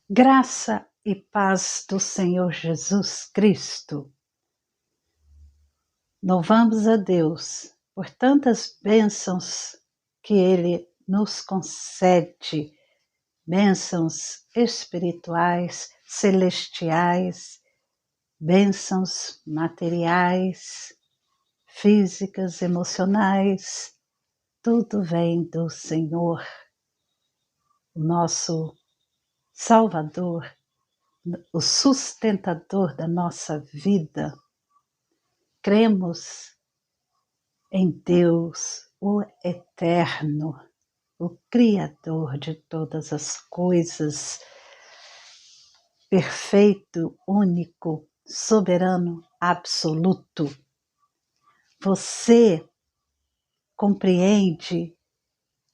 Graça e paz do Senhor Jesus Cristo. Louvamos a Deus por tantas bênçãos que Ele nos concede, bênçãos espirituais, celestiais, bênçãos materiais, físicas, emocionais, tudo vem do Senhor, o nosso Salvador, o sustentador da nossa vida. Cremos em Deus, o Eterno, o Criador de todas as coisas, perfeito, único, soberano, absoluto. Você compreende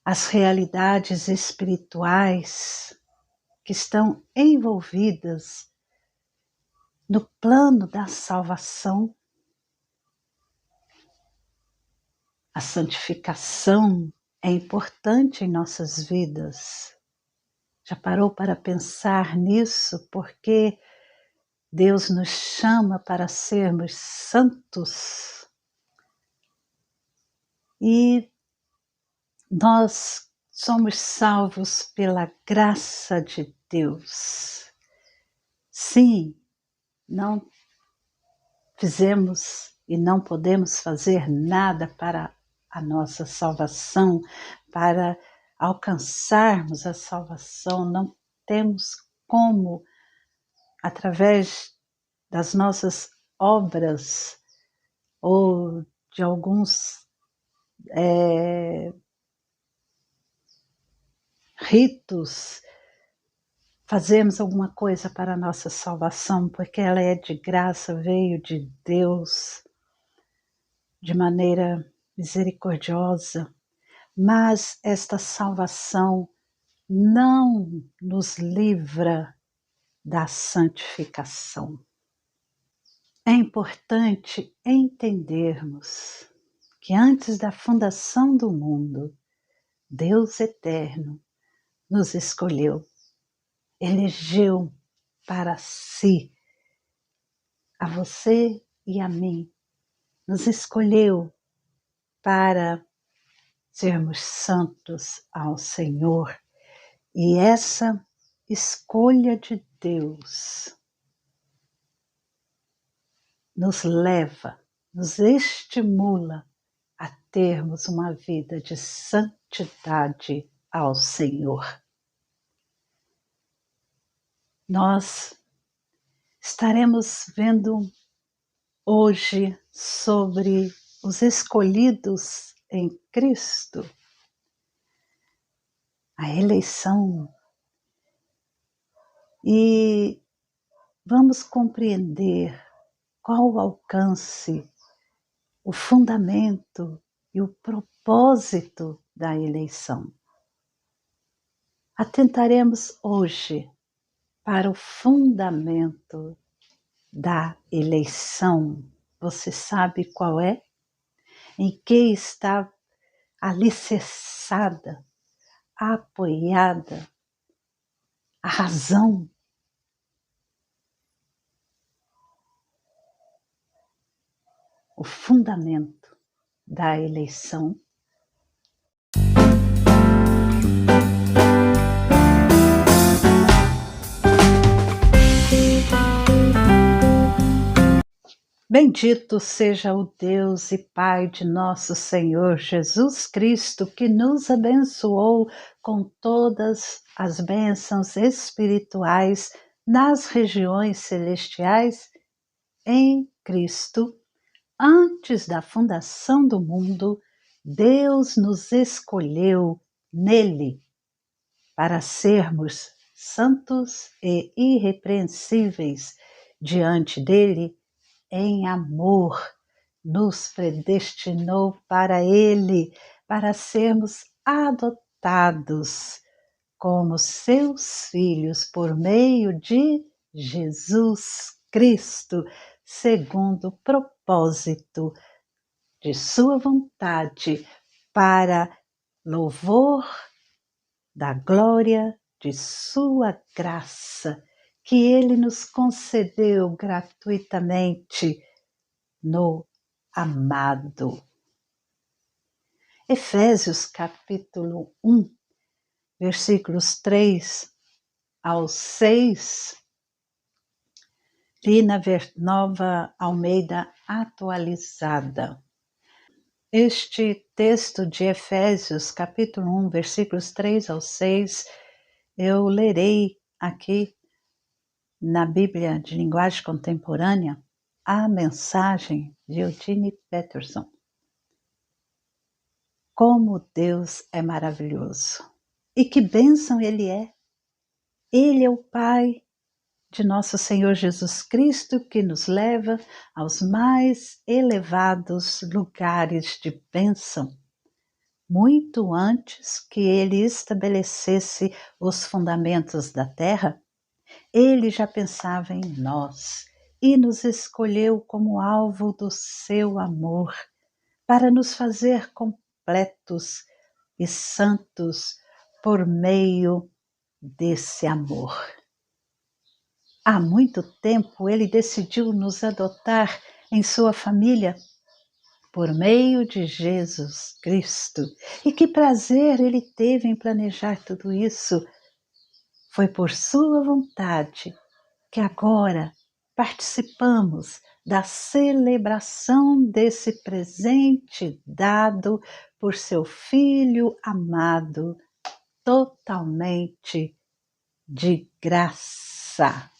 as realidades espirituais que estão envolvidas no plano da salvação? A santificação é importante em nossas vidas. Já parou para pensar nisso? Porque Deus nos chama para sermos santos. E nós somos salvos pela graça de Deus. Sim, não fizemos e não podemos fazer nada para a nossa salvação, para alcançarmos a salvação. Não temos como, através das nossas obras ou de alguns ritos, fazermos alguma coisa para a nossa salvação, porque ela é de graça, veio de Deus de maneira misericordiosa. Mas esta salvação não nos livra da santificação. É importante entendermos que antes da fundação do mundo, Deus eterno nos escolheu, elegeu para si, a você e a mim, nos escolheu para sermos santos ao Senhor. E essa escolha de Deus nos leva, nos estimula a termos uma vida de santidade ao Senhor. Nós estaremos vendo hoje sobre os escolhidos em Cristo, a eleição, e vamos compreender qual o alcance, o fundamento e o propósito da eleição. Atentaremos hoje para o fundamento da eleição. Você sabe qual é? Em que está alicerçada, apoiada a razão? O fundamento da eleição. Bendito seja o Deus e Pai de nosso Senhor Jesus Cristo, que nos abençoou com todas as bênçãos espirituais nas regiões celestiais em Cristo. Antes da fundação do mundo, Deus nos escolheu nele para sermos santos e irrepreensíveis diante dele. Em amor, nos predestinou para Ele, para sermos adotados como seus filhos por meio de Jesus Cristo, segundo o propósito de sua vontade, para louvor da glória de sua graça, que Ele nos concedeu gratuitamente no amado. Efésios capítulo 1, versículos 3 ao 6, li na Nova Almeida atualizada. Este texto de Efésios, capítulo 1, versículos 3 ao 6, eu lerei aqui na Bíblia de Linguagem Contemporânea a mensagem de Eugene Peterson. Como Deus é maravilhoso! E que bênção Ele é! Ele é o Pai de nosso Senhor Jesus Cristo, que nos leva aos mais elevados lugares de bênção, muito antes que Ele estabelecesse os fundamentos da terra. Ele já pensava em nós e nos escolheu como alvo do seu amor, para nos fazer completos e santos por meio desse amor. Há muito tempo Ele decidiu nos adotar em sua família por meio de Jesus Cristo. E que prazer Ele teve em planejar tudo isso. Foi por sua vontade que agora participamos da celebração desse presente dado por seu Filho amado, totalmente de graça.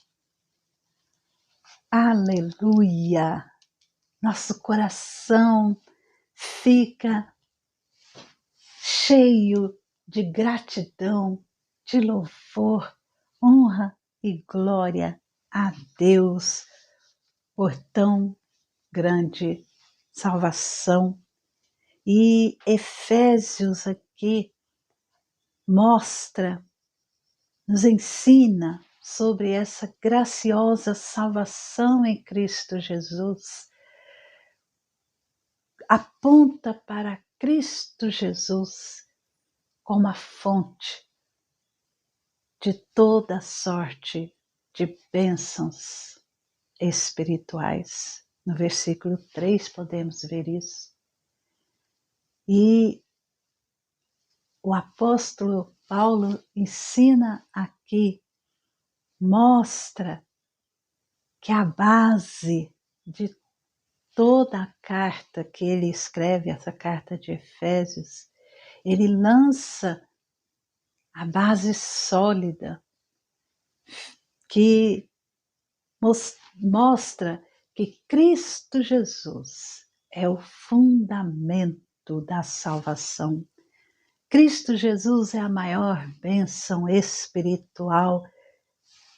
Aleluia! Nosso coração fica cheio de gratidão, de louvor, honra e glória a Deus por tão grande salvação. E Efésios aqui mostra, nos ensina sobre essa graciosa salvação em Cristo Jesus. Aponta para Cristo Jesus como a fonte de toda sorte de bênçãos espirituais. No versículo 3 podemos ver isso. E o apóstolo Paulo ensina aqui, mostra que a base de toda a carta que ele escreve, essa carta de Efésios, ele lança a base sólida que mostra que Cristo Jesus é o fundamento da salvação. Cristo Jesus é a maior bênção espiritual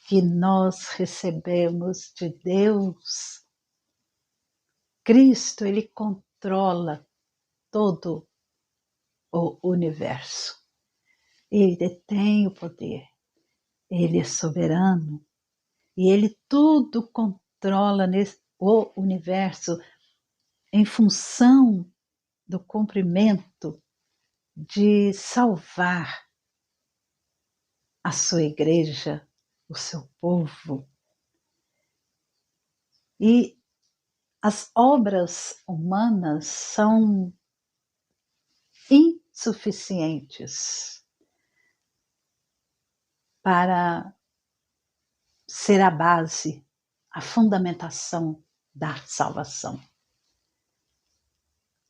que nós recebemos de Deus. Cristo, Ele controla todo o universo. Ele detém o poder. Ele é soberano. E Ele tudo controla o universo em função do cumprimento de salvar a sua igreja, o seu povo. E as obras humanas são insuficientes para ser a base, a fundamentação da salvação.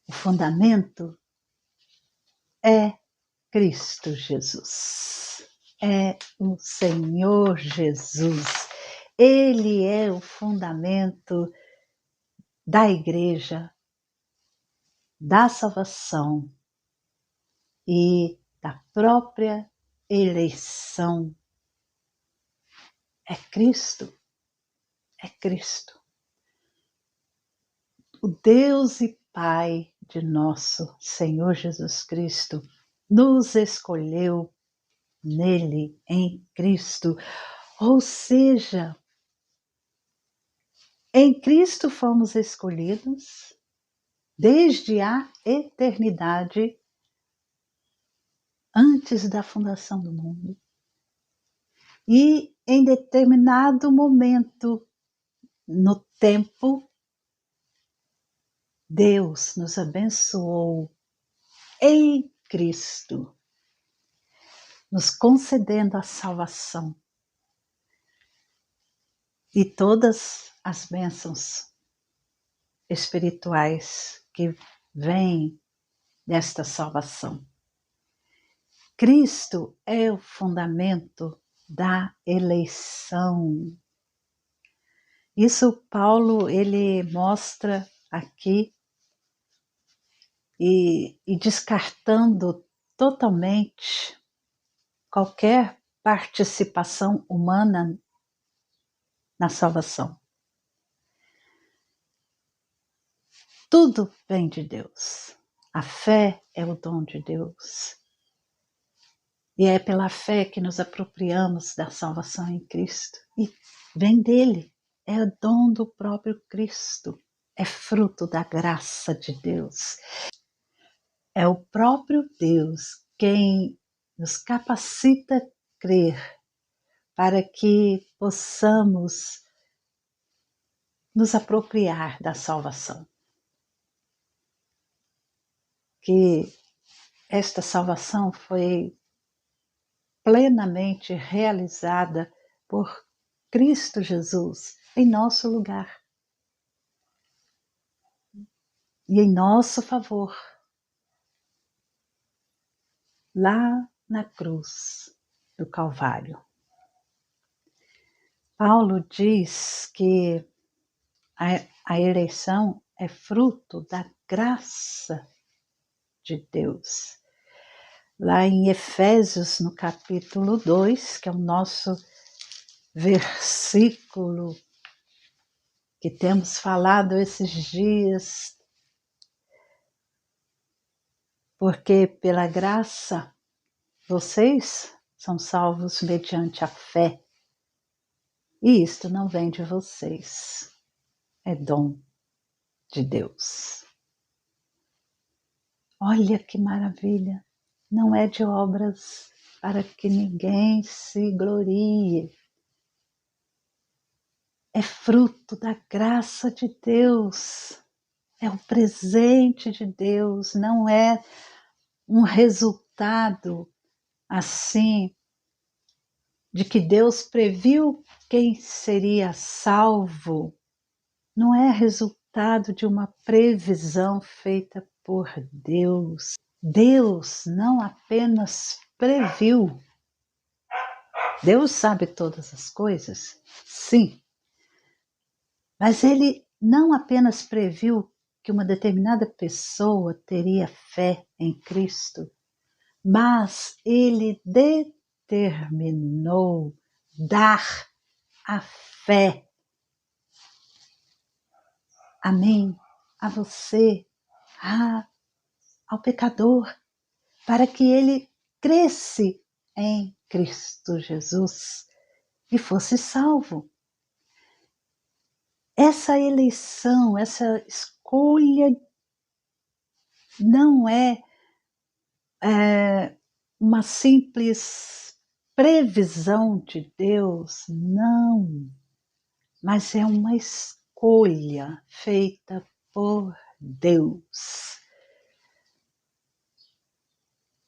O fundamento é Cristo Jesus, é o Senhor Jesus. Ele é o fundamento da igreja, da salvação e da própria eleição. É Cristo, é Cristo. O Deus e Pai de nosso Senhor Jesus Cristo nos escolheu nele, em Cristo. Ou seja, em Cristo fomos escolhidos desde a eternidade antes da fundação do mundo. E em determinado momento no tempo, Deus nos abençoou em Cristo, nos concedendo a salvação e todas as bênçãos espirituais que vêm desta salvação. Cristo é o fundamento da eleição. Isso Paulo ele mostra aqui e descartando totalmente qualquer participação humana na salvação. Tudo vem de Deus. A fé é o dom de Deus. E é pela fé que nos apropriamos da salvação em Cristo. E vem dele. É o dom do próprio Cristo. É fruto da graça de Deus. É o próprio Deus quem nos capacita a crer para que possamos nos apropriar da salvação. Que esta salvação foi plenamente realizada por Cristo Jesus em nosso lugar e em nosso favor, lá na cruz do Calvário. Paulo diz que a eleição é fruto da graça de Deus. Lá em Efésios, no capítulo 2, que é o nosso versículo que temos falado esses dias, porque pela graça vocês são salvos mediante a fé, e isto não vem de vocês, é dom de Deus. Olha que maravilha! Não é de obras para que ninguém se glorie. É fruto da graça de Deus. É um presente de Deus, não é um resultado assim de que Deus previu quem seria salvo. Não é resultado de uma previsão feita por Deus. Deus não apenas previu. Deus sabe todas as coisas? Sim. Mas Ele não apenas previu que uma determinada pessoa teria fé em Cristo, mas Ele determinou dar a fé a mim, a você, ao pecador, para que ele cresce em Cristo Jesus e fosse salvo. Essa eleição, essa escolha não é uma simples previsão de Deus, não, mas é uma escolha feita por Deus.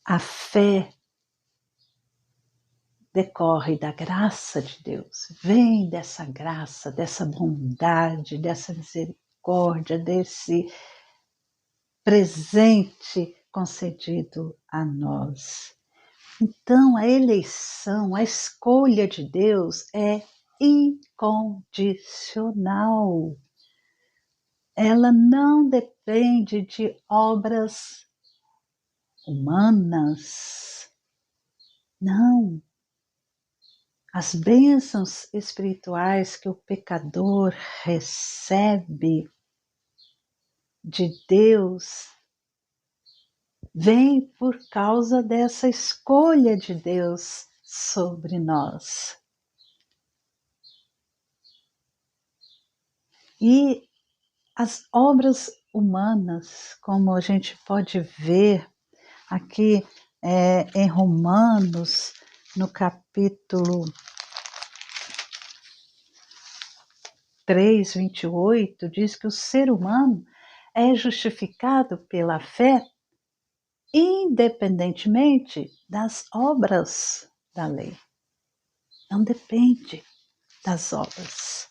A fé decorre da graça de Deus, vem dessa graça, dessa bondade, dessa misericórdia, desse presente concedido a nós. Então, a eleição, a escolha de Deus é incondicional. Ela não depende de obras humanas. Não. As bênçãos espirituais que o pecador recebe de Deus vem por causa dessa escolha de Deus sobre nós. E as obras humanas, como a gente pode ver aqui em Romanos, no capítulo 3, 28, diz que o ser humano é justificado pela fé independentemente das obras da lei. Não depende das obras.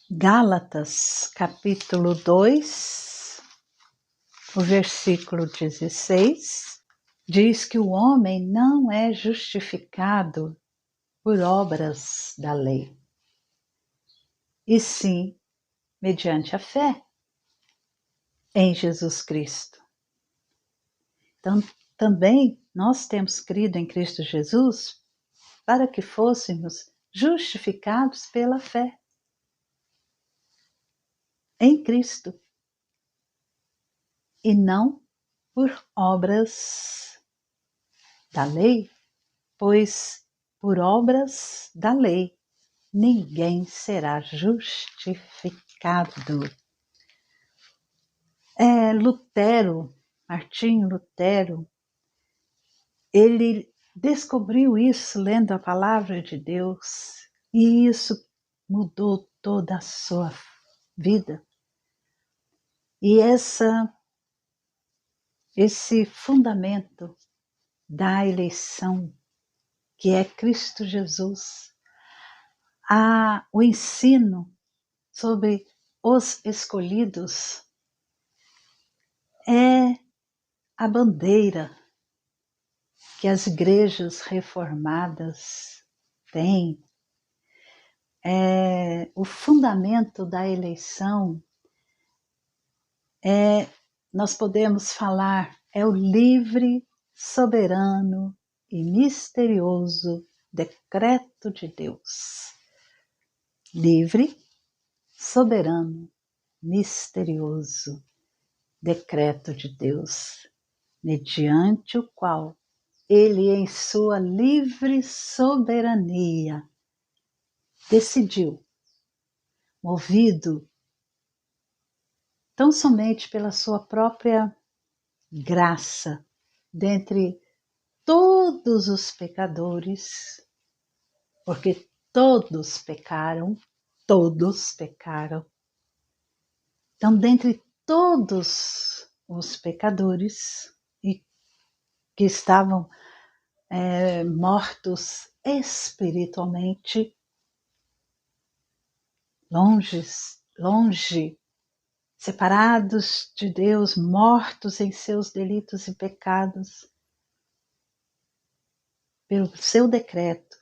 Gálatas, capítulo 2, o versículo 16, diz que o homem não é justificado por obras da lei, e sim mediante a fé em Jesus Cristo. Então, também nós temos crido em Cristo Jesus para que fôssemos justificados pela fé em Cristo e não por obras da lei, pois por obras da lei ninguém será justificado. Martinho Lutero, ele descobriu isso lendo a palavra de Deus e isso mudou toda a sua vida. E esse fundamento da eleição, que é Cristo Jesus, o ensino sobre os escolhidos, é a bandeira que as igrejas reformadas têm. O fundamento da eleição nós podemos falar, é o livre, soberano e misterioso decreto de Deus. Livre, soberano, misterioso decreto de Deus, mediante o qual Ele, em sua livre soberania, decidiu, movido tão somente pela sua própria graça, dentre todos os pecadores, porque todos pecaram. Então, dentre todos os pecadores e que estavam mortos espiritualmente, longe, separados de Deus, mortos em seus delitos e pecados, pelo seu decreto,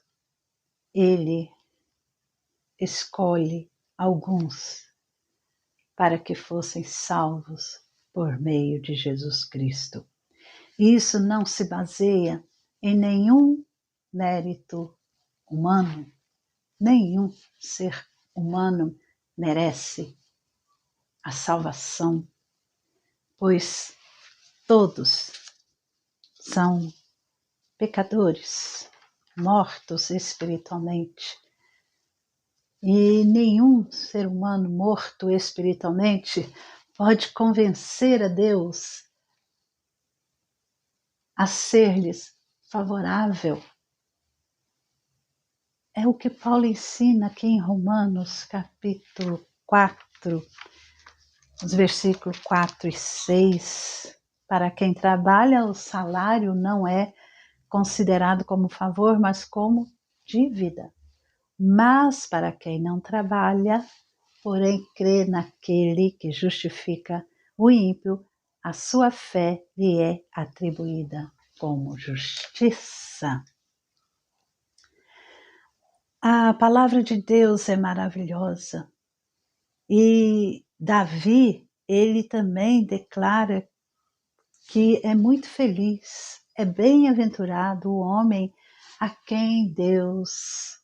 Ele escolhe alguns para que fossem salvos por meio de Jesus Cristo. Isso não se baseia em nenhum mérito humano. Nenhum ser humano merece a salvação, pois todos são pecadores, mortos espiritualmente. E nenhum ser humano morto espiritualmente pode convencer a Deus a ser-lhes favorável. É o que Paulo ensina aqui em Romanos, capítulo 4, os versículos 4 e 6. Para quem trabalha, o salário não é considerado como favor, mas como dívida. Mas para quem não trabalha, porém crê naquele que justifica o ímpio, a sua fé lhe é atribuída como justiça. A palavra de Deus é maravilhosa. E Davi, ele também declara que é muito feliz, é bem-aventurado o homem a quem Deus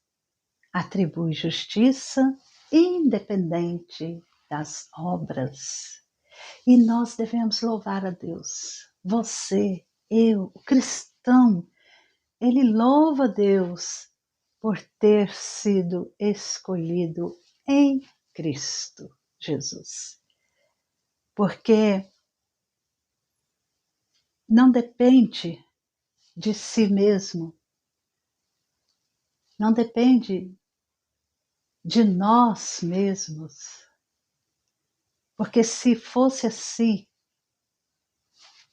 atribui justiça, independente das obras. E nós devemos louvar a Deus. Você, eu, o cristão, ele louva a Deus por ter sido escolhido em Cristo Jesus. Porque não depende de si mesmo, não depende de nós mesmos, porque se fosse assim,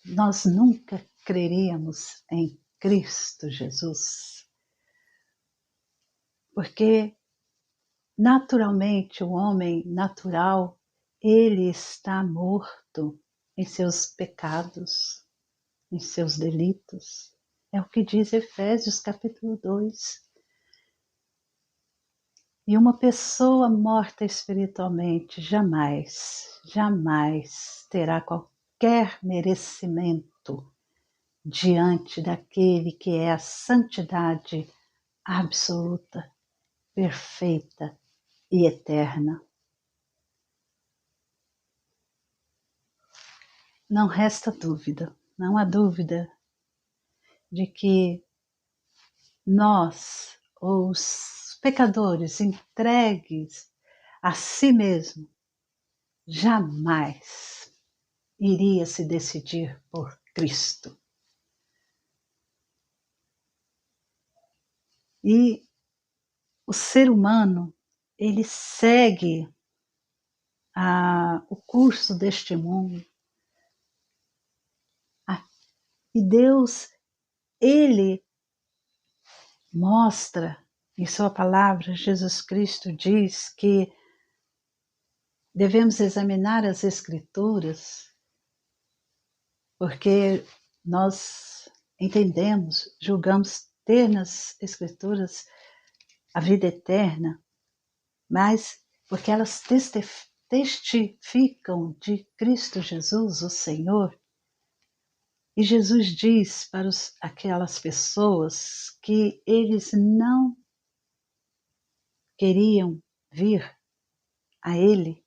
nós nunca creríamos em Cristo Jesus, porque naturalmente o homem natural, ele está morto em seus pecados, em seus delitos. É o que diz Efésios capítulo 2. E uma pessoa morta espiritualmente jamais terá qualquer merecimento diante daquele que é a santidade absoluta, perfeita e eterna. Não resta dúvida, não há dúvida de que nós, os pecadores entregues a si mesmo, jamais iria se decidir por Cristo. E o ser humano, ele segue o curso deste mundo. E Deus, ele mostra em sua palavra, Jesus Cristo diz que devemos examinar as Escrituras, porque nós entendemos, julgamos ter nas Escrituras a vida eterna, mas porque elas testificam de Cristo Jesus, o Senhor. E Jesus diz para aquelas pessoas que eles não queriam vir a Ele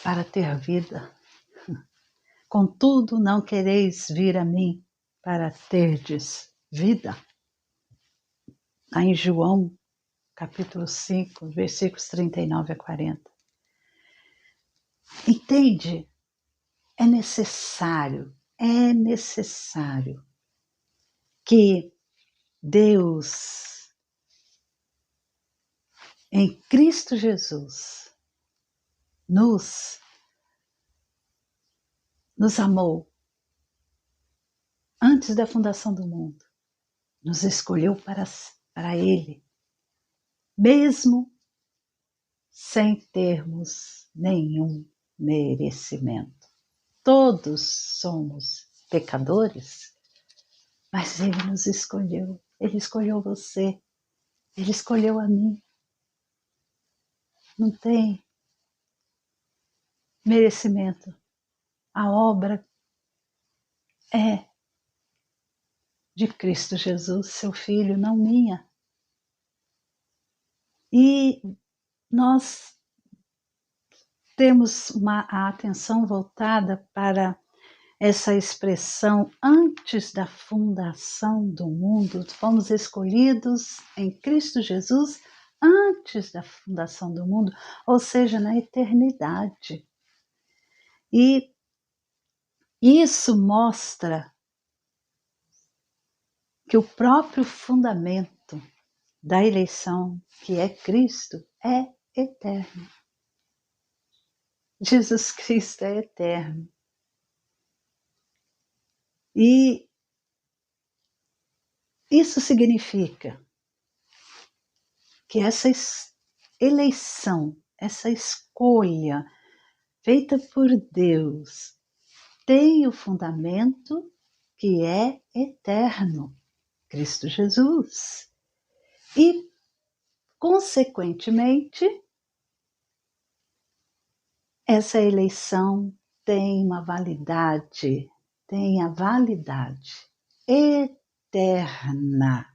para ter vida. Contudo, não quereis vir a mim para terdes vida. Lá em João, capítulo 5, versículos 39 a 40. Entende? É necessário que Deus, em Cristo Jesus, nos amou antes da fundação do mundo, nos escolheu para Ele, mesmo sem termos nenhum merecimento. Todos somos pecadores, mas Ele nos escolheu. Ele escolheu você, Ele escolheu a mim. Não tem merecimento. A obra é de Cristo Jesus, seu Filho, não minha. E nós temos a atenção voltada para essa expressão antes da fundação do mundo. Fomos escolhidos em Cristo Jesus antes da fundação do mundo, ou seja, na eternidade. E isso mostra que o próprio fundamento da eleição, que é Cristo, é eterno. Jesus Cristo é eterno. E isso significa que essa eleição, essa escolha feita por Deus tem o fundamento que é eterno, Cristo Jesus. E, consequentemente, essa eleição tem a validade eterna.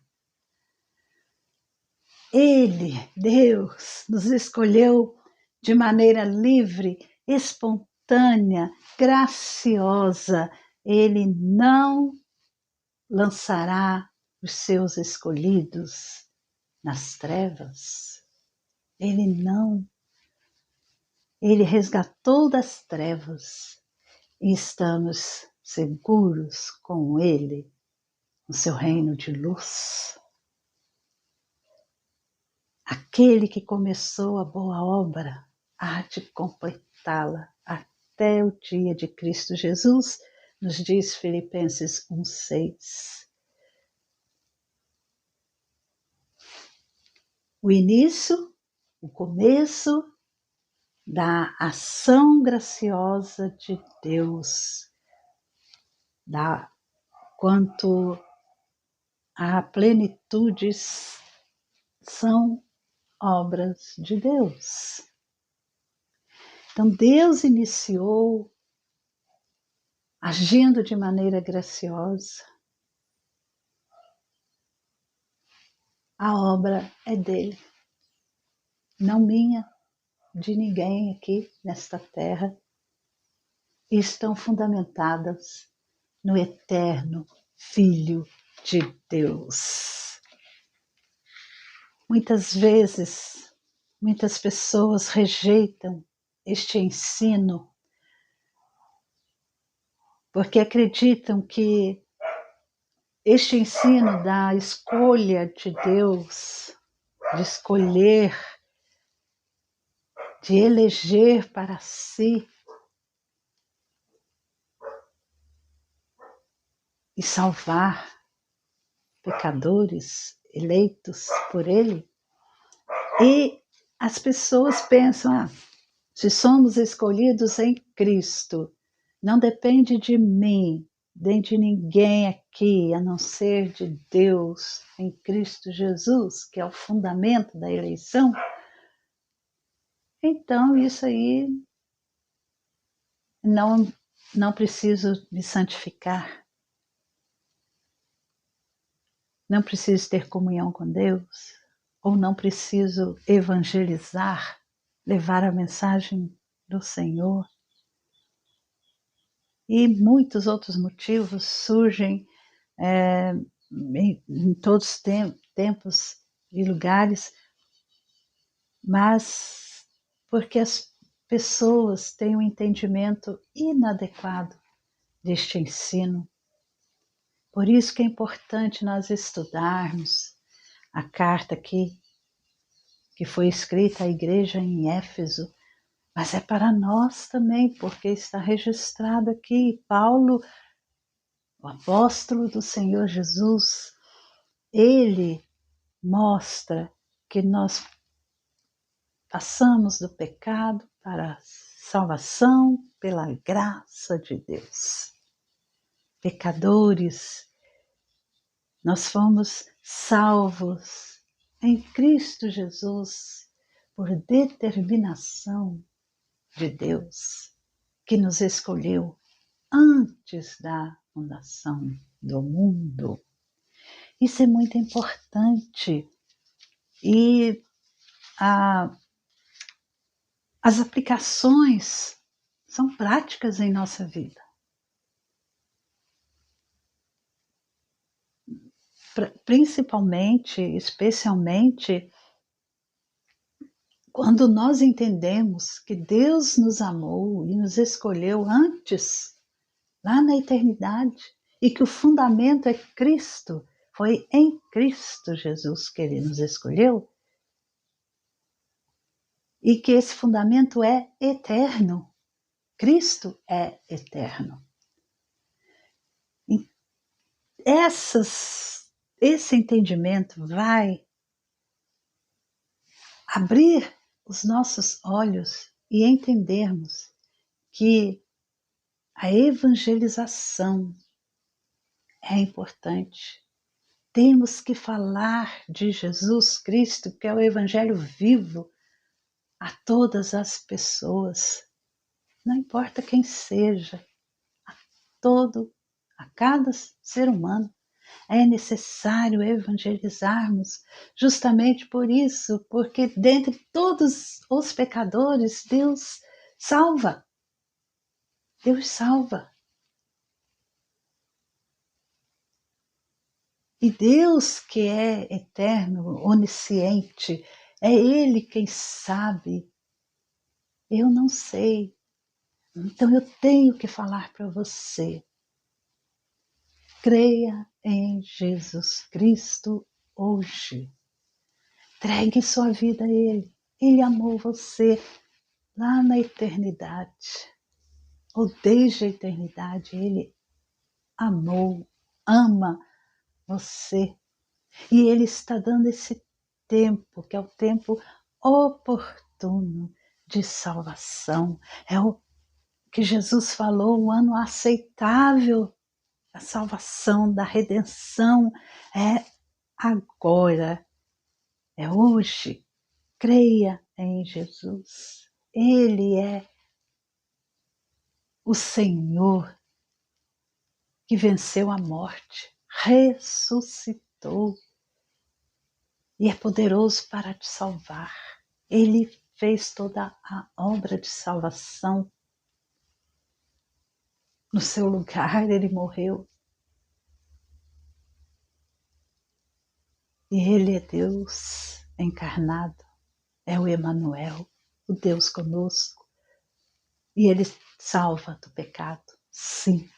Ele, Deus, nos escolheu de maneira livre, espontânea, graciosa. Ele não lançará os seus escolhidos nas trevas. Ele não. Ele resgatou das trevas e estamos seguros com Ele no seu reino de luz. Aquele que começou a boa obra há de completá-la até o dia de Cristo Jesus, nos diz Filipenses 1,6. O início, o começo da ação graciosa de Deus, quanto a plenitudes, são obras de Deus. Então Deus iniciou agindo de maneira graciosa. A obra é dele, não minha, de ninguém aqui nesta terra. E estão fundamentadas no eterno Filho de Deus. Muitas vezes, muitas pessoas rejeitam este ensino porque acreditam que este ensino da escolha de Deus, de escolher, de eleger para si e salvar pecadores eleitos por Ele. E as pessoas pensam, se somos escolhidos em Cristo, não depende de mim, nem de ninguém aqui, a não ser de Deus em Cristo Jesus, que é o fundamento da eleição. Então, isso aí, não preciso me santificar, não preciso ter comunhão com Deus, ou não preciso evangelizar, levar a mensagem do Senhor. E muitos outros motivos surgem em todos os tempos e lugares, mas porque as pessoas têm um entendimento inadequado deste ensino. Por isso que é importante nós estudarmos a carta que foi escrita à igreja em Éfeso, mas é para nós também, porque está registrado aqui. Paulo, o apóstolo do Senhor Jesus, ele mostra que nós passamos do pecado para a salvação pela graça de Deus. Pecadores, nós fomos salvos em Cristo Jesus por determinação de Deus, que nos escolheu antes da fundação do mundo. Isso é muito importante. E as aplicações são práticas em nossa vida. Principalmente, especialmente, quando nós entendemos que Deus nos amou e nos escolheu antes, lá na eternidade, e que o fundamento é Cristo, foi em Cristo Jesus que Ele nos escolheu, e que esse fundamento é eterno. Cristo é eterno. Esse entendimento vai abrir os nossos olhos e entendermos que a evangelização é importante. Temos que falar de Jesus Cristo, que é o evangelho vivo, a todas as pessoas, não importa quem seja, a cada ser humano. É necessário evangelizarmos justamente por isso, porque dentre todos os pecadores, Deus salva. Deus salva. E Deus, que é eterno, onisciente, é Ele quem sabe. Eu não sei. Então eu tenho que falar para você. Creia em Jesus Cristo hoje. Entregue sua vida a Ele. Ele amou você lá na eternidade, ou desde a eternidade. Ele amou, ama você. E Ele está dando esse tempo, que é o tempo oportuno de salvação. É o que Jesus falou, o ano aceitável da salvação, da redenção. É agora, é hoje. Creia em Jesus. Ele é o Senhor que venceu a morte, ressuscitou e é poderoso para te salvar. Ele fez toda a obra de salvação. No seu lugar, ele morreu. E ele é Deus encarnado, é o Emanuel, o Deus conosco. E ele salva do pecado, sim.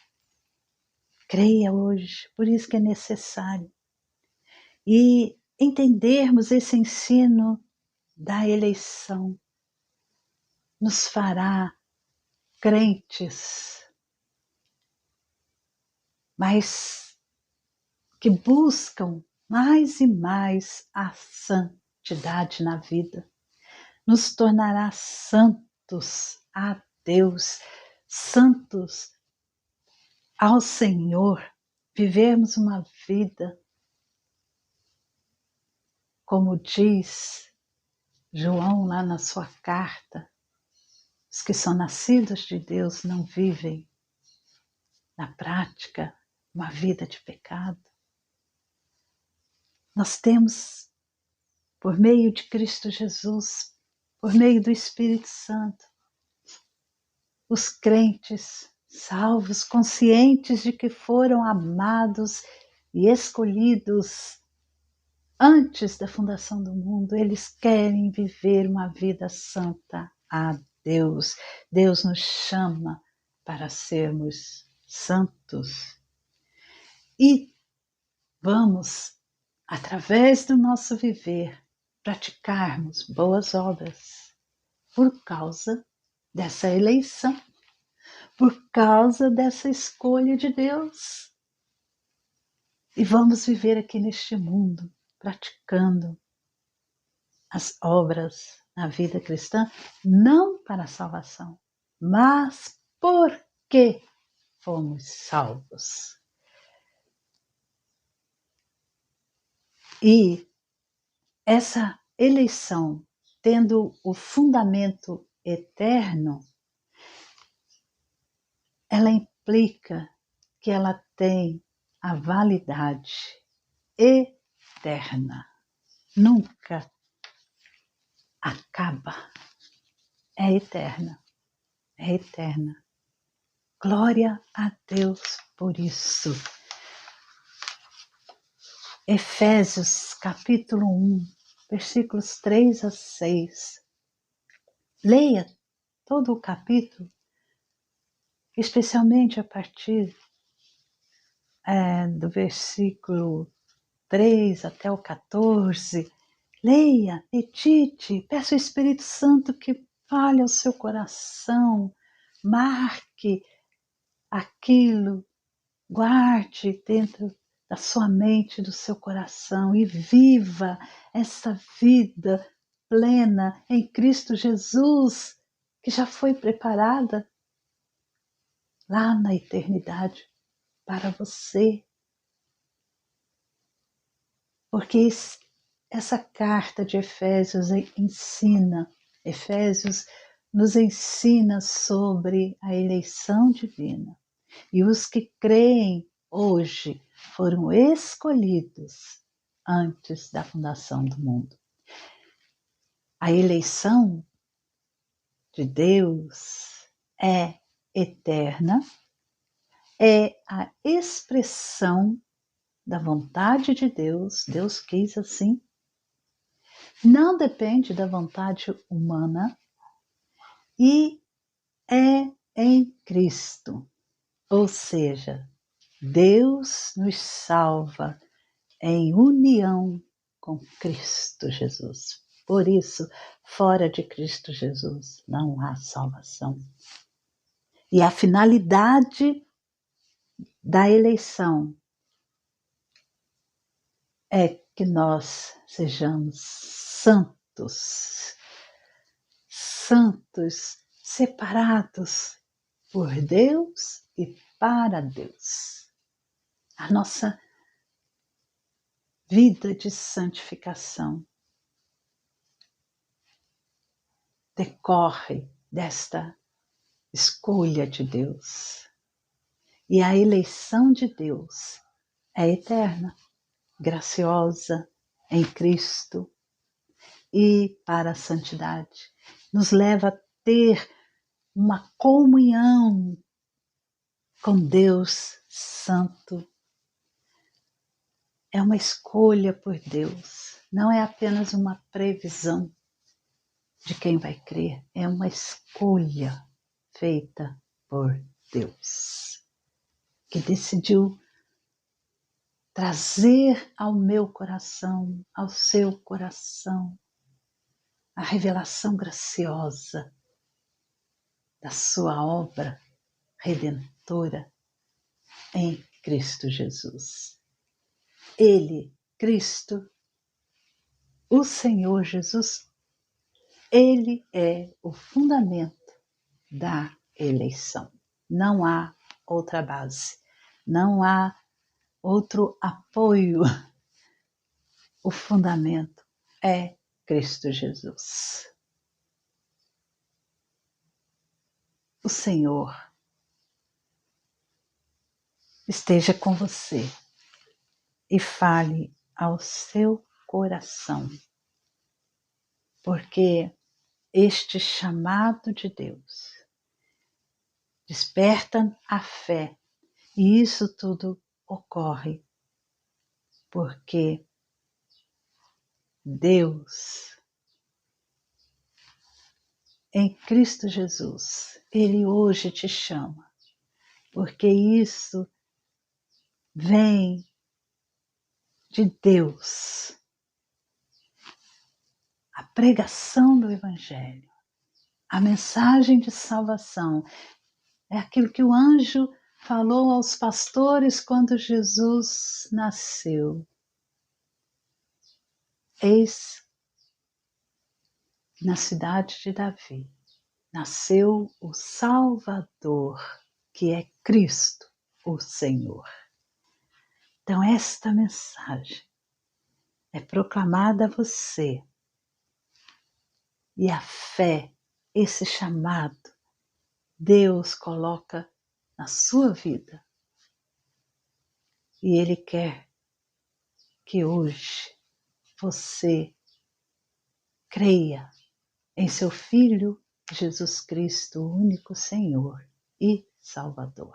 Creia hoje, por isso que é necessário. E entendermos esse ensino da eleição nos fará crentes, mas que buscam mais e mais a santidade na vida. Nos tornará santos a Deus, santos ao Senhor, vivermos uma vida, como diz João lá na sua carta, os que são nascidos de Deus não vivem na prática uma vida de pecado. Nós temos, por meio de Cristo Jesus, por meio do Espírito Santo, os crentes salvos, conscientes de que foram amados e escolhidos antes da fundação do mundo. Eles querem viver uma vida santa a Deus. Deus nos chama para sermos santos. E vamos, através do nosso viver, praticarmos boas obras por causa dessa eleição, por causa dessa escolha de Deus. E vamos viver aqui neste mundo, praticando as obras na vida cristã, não para a salvação, mas porque fomos salvos. E essa eleição, tendo o fundamento eterno, ela implica que ela tem a validade eterna. Nunca acaba. É eterna. É eterna. Glória a Deus por isso. Efésios capítulo 1, versículos 3 a 6. Leia todo o capítulo, especialmente a partir do versículo 3 até o 14. Leia, medite, peça ao Espírito Santo que fale ao seu coração, marque aquilo, guarde dentro da sua mente, do seu coração e viva essa vida plena em Cristo Jesus, que já foi preparada lá na eternidade para você. Porque essa carta de Efésios nos ensina sobre a eleição divina. E os que creem hoje foram escolhidos antes da fundação do mundo. A eleição de Deus é eterna, é a expressão da vontade de Deus. Deus quis assim. Não depende da vontade humana e é em Cristo. Ou seja, Deus nos salva em união com Cristo Jesus. Por isso, fora de Cristo Jesus não há salvação. E a finalidade da eleição é que nós sejamos santos, separados por Deus e para Deus. A nossa vida de santificação decorre desta escolha de Deus. E a eleição de Deus é eterna, graciosa em Cristo e para a santidade. Nos leva a ter uma comunhão com Deus Santo. É uma escolha por Deus, não é apenas uma previsão de quem vai crer, é uma escolha feita por Deus, que decidiu trazer ao meu coração, ao seu coração, a revelação graciosa da sua obra redentora em Cristo Jesus. Ele, Cristo, o Senhor Jesus, Ele é o fundamento da eleição. Não há outra base, não há outro apoio. O fundamento é Cristo Jesus. O Senhor esteja com você e fale ao seu coração, porque este chamado de Deus desperta a fé, e isso tudo ocorre porque Deus, em Cristo Jesus, Ele hoje te chama, porque isso vem de Deus. A pregação do Evangelho, a mensagem de salvação, é aquilo que o anjo falou aos pastores quando Jesus nasceu. Eis que na cidade de Davi nasceu o Salvador, que é Cristo, o Senhor. Então esta mensagem é proclamada a você, e a fé, esse chamado, Deus coloca na sua vida. E Ele quer que hoje você creia em seu Filho Jesus Cristo, o único Senhor e Salvador.